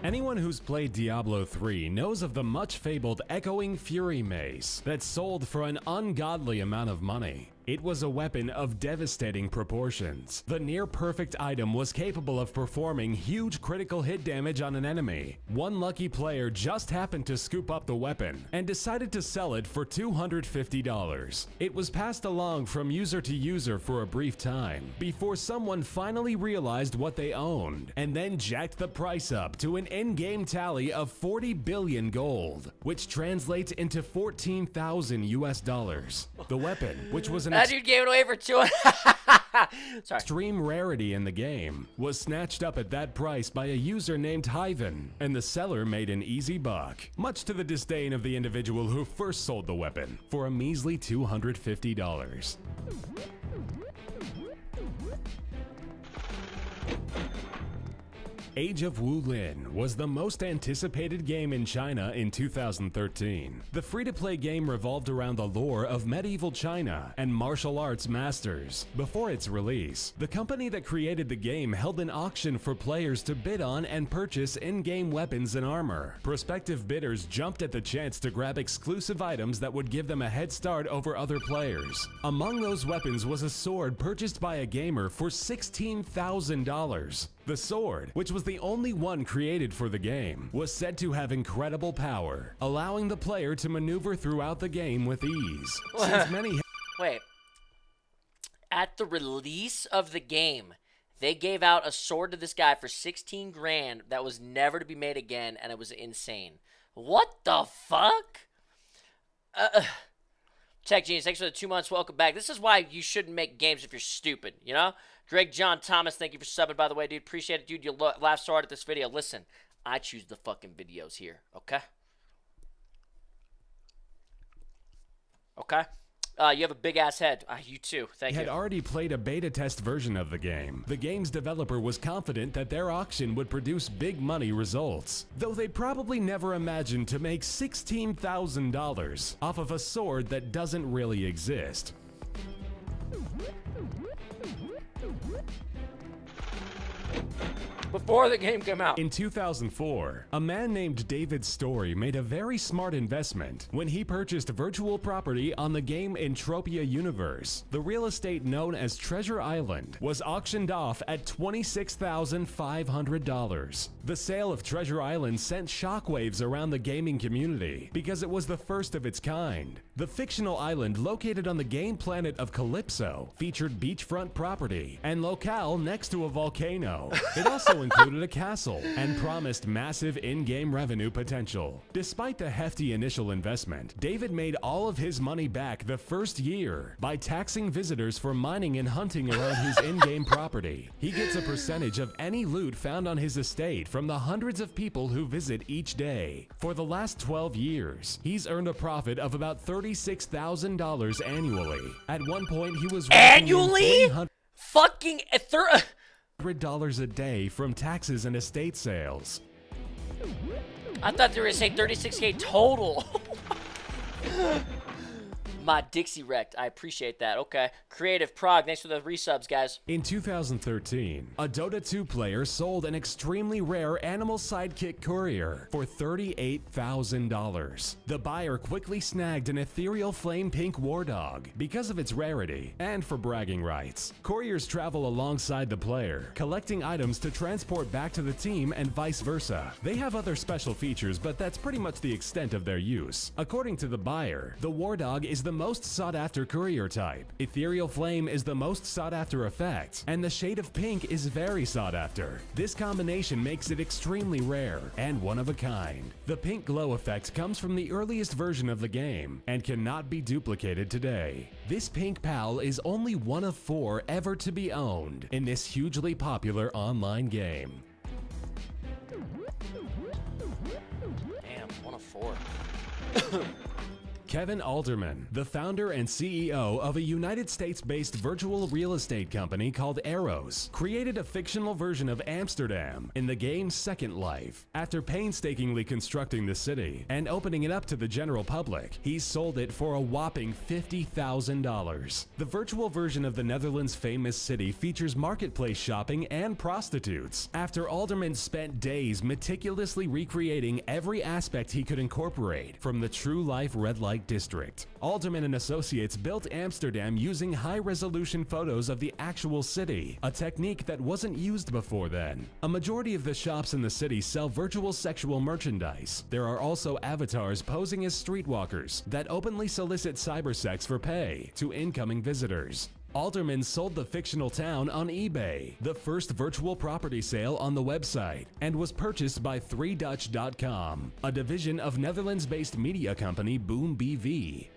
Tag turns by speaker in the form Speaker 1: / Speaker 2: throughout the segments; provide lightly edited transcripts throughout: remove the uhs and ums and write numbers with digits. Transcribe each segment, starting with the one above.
Speaker 1: Anyone who's played Diablo 3 knows of the much-fabled Echoing Fury mace that sold for an ungodly amount of money. It was a weapon of devastating proportions. The near-perfect item was capable of performing huge critical hit damage on an enemy. One lucky player just happened to scoop up the weapon and decided to sell it for $250. It was passed along from user to user for a brief time before someone finally realized what they owned and then jacked the price up to an in-game tally of 40 billion gold, which translates into 14,000 US dollars. The weapon, which was an
Speaker 2: that dude gave it away for 200. Sorry.
Speaker 1: Extreme rarity in the game, was snatched up at that price by a user named Hyven, and the seller made an easy buck, much to the disdain of the individual who first sold the weapon, for a measly $250. Age of Wulin was the most anticipated game in China in 2013. The free-to-play game revolved around the lore of medieval China and martial arts masters. Before its release, the company that created the game held an auction for players to bid on and purchase in-game weapons and armor. Prospective bidders jumped at the chance to grab exclusive items that would give them a head start over other players. Among those weapons was a sword purchased by a gamer for $16,000. The sword, which was the only one created for the game, was said to have incredible power, allowing the player to maneuver throughout the game with ease. Since many
Speaker 2: Wait. At the release of the game, they gave out a sword to this guy for 16 grand that was never to be made again, and it was insane. What the fuck? Tech Genius, thanks for the 2 months. Welcome back. This is why you shouldn't make games if you're stupid, you know? Greg John Thomas, thank you for subbing, by the way, dude. Appreciate it, dude. You laugh so hard at this video. Listen, I choose the fucking videos here, okay? Okay? You have a big-ass head. You too. Thank you.
Speaker 1: Had already played a beta test version of the game. The game's developer was confident that their auction would produce big money results, though they probably never imagined to make $16,000 off of a sword that doesn't really exist.
Speaker 2: Before the game came out.
Speaker 1: In 2004, a man named David Story made a very smart investment when he purchased virtual property on the game Entropia Universe. The real estate known as Treasure Island was auctioned off at $26,500. The sale of Treasure Island sent shockwaves around the gaming community because it was the first of its kind. The fictional island located on the game planet of Calypso featured beachfront property and locale next to a volcano. It also included a castle and promised massive in-game revenue potential. Despite the hefty initial investment, David made all of his money back the first year by taxing visitors for mining and hunting around his in-game property. He gets a percentage of any loot found on his estate from the hundreds of people who visit each day. For the last 12 years, he's earned a profit of about $36,000 annually. At one point, he was
Speaker 2: annually? Fucking
Speaker 1: $100 a day from taxes and estate sales.
Speaker 2: I thought they were gonna say 36K total. My Dixie wrecked. I appreciate that. Okay. Creative Prague, thanks for the resubs, guys.
Speaker 1: In 2013, a Dota 2 player sold an extremely rare animal sidekick courier for $38,000. The buyer quickly snagged an ethereal flame pink war dog because of its rarity and for bragging rights. Couriers travel alongside the player, collecting items to transport back to the team and vice versa. They have other special features, but that's pretty much the extent of their use. According to the buyer, the war dog is the most sought-after courier type. Ethereal Flame is the most sought-after effect, and the shade of pink is very sought-after. This combination makes it extremely rare and one of a kind. The pink glow effect comes from the earliest version of the game and cannot be duplicated today. This pink pal is only one of 4 ever to be owned in this hugely popular online game.
Speaker 2: Damn, 1 of 4.
Speaker 1: Kevin Alderman, the founder and CEO of a United States-based virtual real estate company called Arrows, created a fictional version of Amsterdam in the game's Second Life. After painstakingly constructing the city and opening it up to the general public, he sold it for a whopping $50,000. The virtual version of the Netherlands' famous city features marketplace shopping and prostitutes. After Alderman spent days meticulously recreating every aspect he could incorporate from the true-life red light district, Alderman and Associates built Amsterdam using high-resolution photos of the actual city, a technique that wasn't used before then. A majority of the shops in the city sell virtual sexual merchandise. There are also avatars posing as streetwalkers that openly solicit cybersex for pay to incoming visitors. Alderman sold the fictional town on eBay, the first virtual property sale on the website, and was purchased by 3Dutch.com, a division of Netherlands-based media company Boom BV.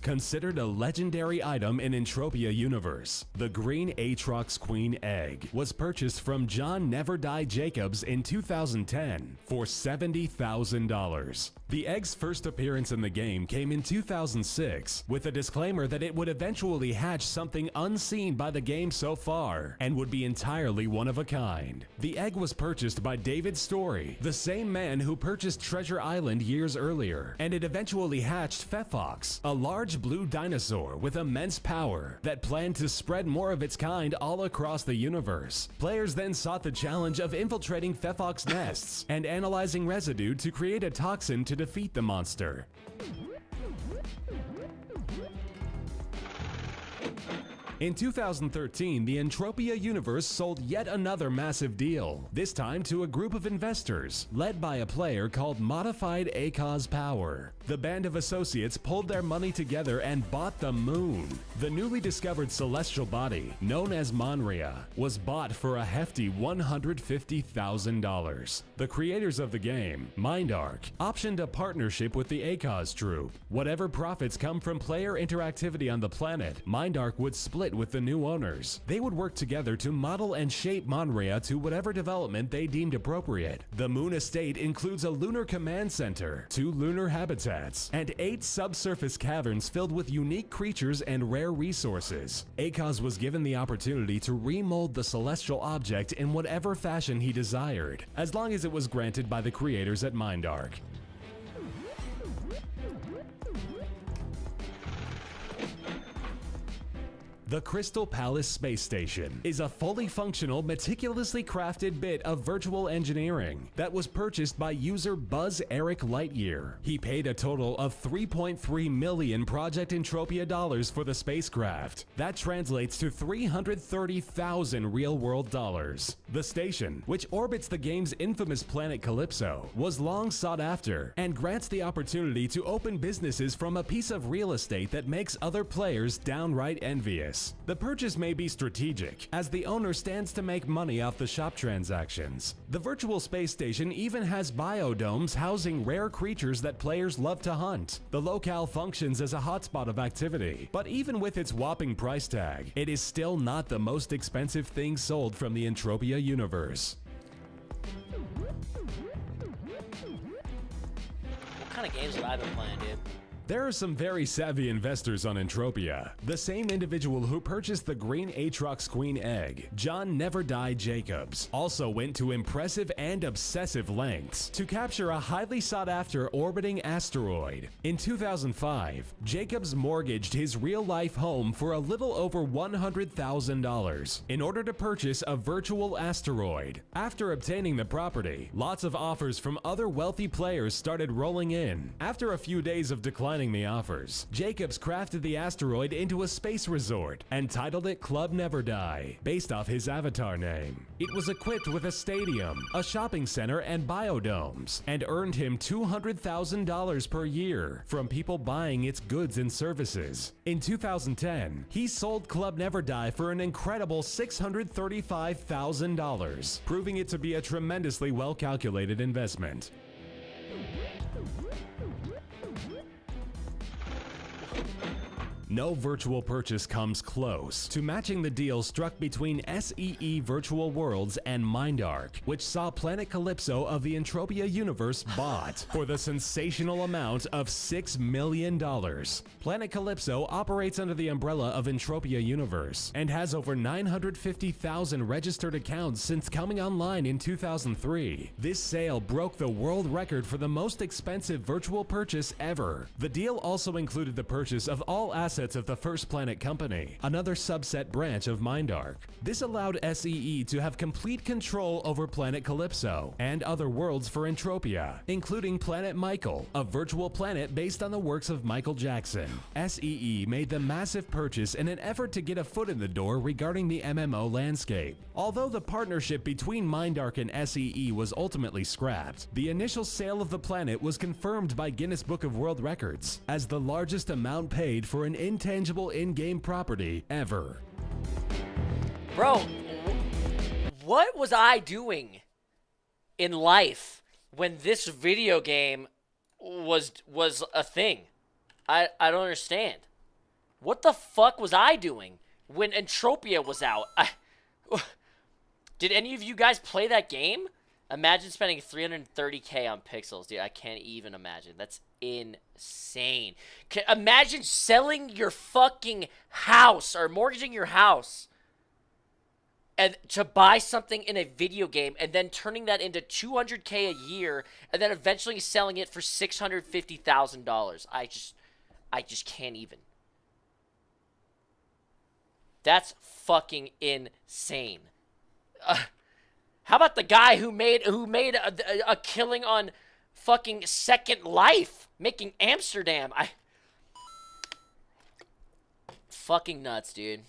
Speaker 1: Considered a legendary item in Entropia universe, the green Aatrox Queen egg was purchased from John Never Die Jacobs in 2010 for $70,000. The egg's first appearance in the game came in 2006 with a disclaimer that it would eventually hatch something unseen by the game so far and would be entirely one of a kind. The egg was purchased by David Story, the same man who purchased Treasure Island years earlier, and it eventually hatched Fefox, a large blue dinosaur with immense power that planned to spread more of its kind all across the universe. Players then sought the challenge of infiltrating Fefox nests and analyzing residue to create a toxin to defeat the monster. In 2013, the Entropia universe sold yet another massive deal, this time to a group of investors, led by a player called Modified ACOS Power. The band of associates pulled their money together and bought the moon. The newly discovered celestial body, known as Monria, was bought for a hefty $150,000. The creators of the game, MindArc, optioned a partnership with the ACOS Troop. Whatever profits come from player interactivity on the planet, MindArc would split with the new owners. They would work together to model and shape Monria to whatever development they deemed appropriate. The Moon Estate includes a lunar command center, 2 lunar habitats, and 8 subsurface caverns filled with unique creatures and rare resources. ACOS was given the opportunity to remold the celestial object in whatever fashion he desired, as long as it was granted by the creators at MindArc. The Crystal Palace Space Station is a fully functional, meticulously crafted bit of virtual engineering that was purchased by user Buzz Eric Lightyear. He paid a total of 3.3 million Project Entropia dollars for the spacecraft. That translates to 330,000 real-world dollars. The station, which orbits the game's infamous planet Calypso, was long sought after and grants the opportunity to open businesses from a piece of real estate that makes other players downright envious. The purchase may be strategic, as the owner stands to make money off the shop transactions. The virtual space station even has biodomes housing rare creatures that players love to hunt. The locale functions as a hotspot of activity, but even with its whopping price tag, it is still not the most expensive thing sold from the Entropia universe.
Speaker 2: What kind of games have I been playing, dude?
Speaker 1: There are some very savvy investors on Entropia. The same individual who purchased the green Aatrox Queen egg, John Never Die Jacobs, also went to impressive and obsessive lengths to capture a highly sought-after orbiting asteroid. In 2005, Jacobs mortgaged his real-life home for a little over $100,000 in order to purchase a virtual asteroid. After obtaining the property, lots of offers from other wealthy players started rolling in. After a few days of declining the offers, Jacobs crafted the asteroid into a space resort and titled it Club Never Die, based off his avatar name. It was equipped with a stadium, a shopping center, and biodomes, and earned him $200,000 per year from people buying its goods and services. In 2010, he sold Club Never Die for an incredible $635,000, proving it to be a tremendously well-calculated investment. No virtual purchase comes close to matching the deal struck between SEE Virtual Worlds and MindArc, which saw Planet Calypso of the Entropia universe bought for the sensational amount of $6 million. Planet Calypso operates under the umbrella of Entropia Universe and has over 950,000 registered accounts since coming online in 2003. This sale broke the world record for the most expensive virtual purchase ever. The deal also included the purchase of all assets of the First Planet Company, another subset branch of MindArc. This allowed SEE to have complete control over Planet Calypso and other worlds for Entropia, including Planet Michael, a virtual planet based on the works of Michael Jackson. SEE made the massive purchase in an effort to get a foot in the door regarding the MMO landscape. Although the partnership between MindArc and SEE was ultimately scrapped, the initial sale of the planet was confirmed by Guinness Book of World Records as the largest amount paid for an intangible in-game property ever.
Speaker 2: Bro, what was I doing in life when this video game was a thing? I don't understand. What the fuck was I doing when Entropia was out? Did any of you guys play that game? Imagine spending $330K on pixels, dude. I can't even imagine. That's insane. Imagine selling your fucking house or mortgaging your house and to buy something in a video game and then turning that into $200K a year and then eventually selling it for $650,000. I just can't even. That's fucking insane. How about the guy who made a killing on fucking Second Life, making Amsterdam? Fucking nuts, dude.